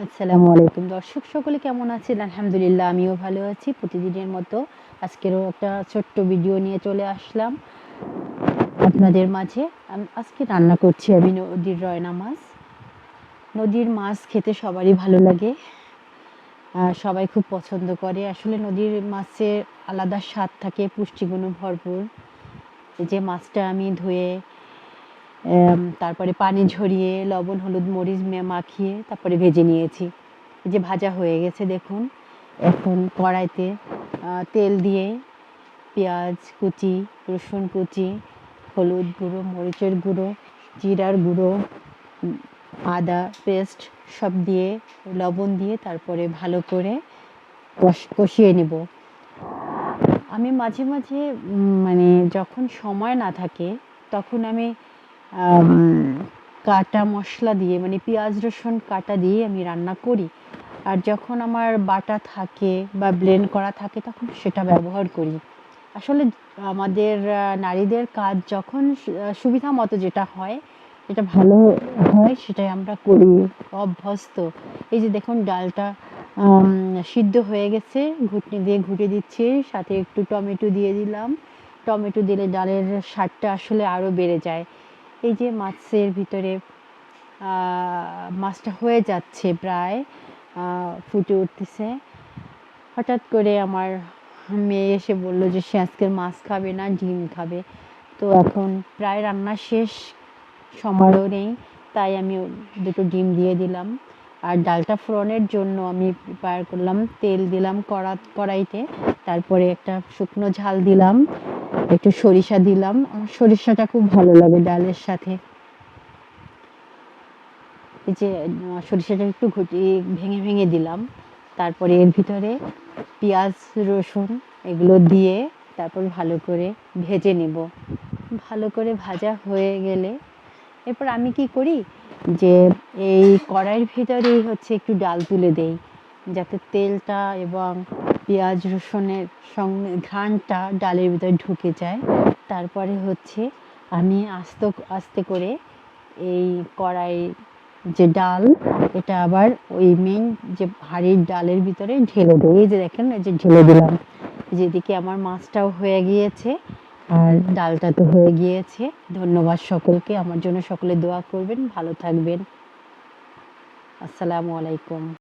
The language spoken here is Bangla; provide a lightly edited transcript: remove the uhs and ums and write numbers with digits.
আসসালামু আলাইকুম দর্শক, সকলে কেমন আছেন? আলহামদুলিল্লাহ, আমিও ভালো আছি। প্রতিদিনের মতো আজকেরও একটা ছোট্ট ভিডিও নিয়ে চলে আসলাম আপনাদের মাঝে। আজকে রান্না করছি আমি নদীর রয়না মাছ। নদীর মাছ খেতে সবারই ভালো লাগে, সবাই খুব পছন্দ করে। আসলে নদীর মাছের আলাদা স্বাদ থাকে, পুষ্টিগুণে ভরপুর। এই যে মাছটা আমি ধুয়ে তারপরে পানি ঝরিয়ে লবণ হলুদ মরিচ মাখিয়ে তারপরে ভেজে নিয়েছি। এই যে ভাজা হয়ে গেছে দেখুন। এখন কড়াইতে তেল দিয়ে পেঁয়াজ কুচি, রসুন কুচি, হলুদ গুঁড়ো, মরিচের গুঁড়ো, জিরার গুঁড়ো, আদা পেস্ট সব দিয়ে লবণ দিয়ে তারপরে ভালো করে কষিয়ে নেব। আমি মাঝে মাঝে মানে যখন সময় না থাকে তখন আমি কাটা মশলা দিয়ে মানে পেঁয়াজ রসুন কাটা দিয়ে আমি রান্না করি। আর যখন আমার বাটা থাকে বা ব্লেন্ড করা থাকে তখন সেটা ব্যবহার করি। আসলে আমাদের নারীদের কাজ যখন সুবিধা মতো যেটা হয়, যেটা ভালো হয় সেটাই আমরা করি, অভ্যস্ত। এই যে দেখুন ডালটা সিদ্ধ হয়ে গেছে, ঘুটনি দিয়ে ঘুটে দিচ্ছি, সাথে একটু টমেটো দিয়ে দিলাম। টমেটো দিলে ডালের স্বাদটা আসলে আরও বেড়ে যায়। এই যে মাছের ভিতরে মাছটা হয়ে যাচ্ছে, প্রায় ফুটে উঠতেছে। হঠাৎ করে আমার মেয়ে এসে বলল যে সে আজকের মাছ খাবে না, ডিম খাবে। তো এখন প্রায় রান্না শেষ, সময়ও নেই, তাই আমি দুটো ডিম দিয়ে দিলাম। আর ডালটা ফোড়নের জন্য আমি প্রিপেয়ার করলাম, তেল দিলাম কড়াইতে, তারপরে একটা শুকনো ঝাল দিলাম, একটু সরিষা দিলাম। আমার সরিষাটা খুব ভালো লাগে ডালের সাথে। এই যে সরিষাটা একটু ভেঙে ভেঙে দিলাম, তারপরে এর ভিতরে পেঁয়াজ রসুন এগুলো দিয়ে তারপর ভালো করে ভেজে নেব। ভালো করে ভাজা হয়ে গেলে এরপর আমি কি করি, যে এই কড়াইয়ের ভিতরেই হচ্ছে একটু ডাল তুলে দেই, যাতে তেলটা এবং পেঁয়াজ রসুনের সঙ্গে ঘ্রাণটা ডালের ভিতরে ঢুকে যায়। তারপরে হচ্ছে আমি আস্তে আস্তে করে এই কড়াই যে ডাল, এটা আবার ওই মেন যে হাঁড়ির ডালের ভিতরে ঢেলে দেয়। এই যে দেখেন, এই যে ঢেলে দিলাম। যেদিকে আমার মাছটাও হয়ে গিয়েছে আর ডালটা তো হয়ে গিয়েছে। ধন্যবাদ সকলকে, আমার জন্য সকলে দোয়া করবেন, ভালো থাকবেন। আসসালামু আলাইকুম।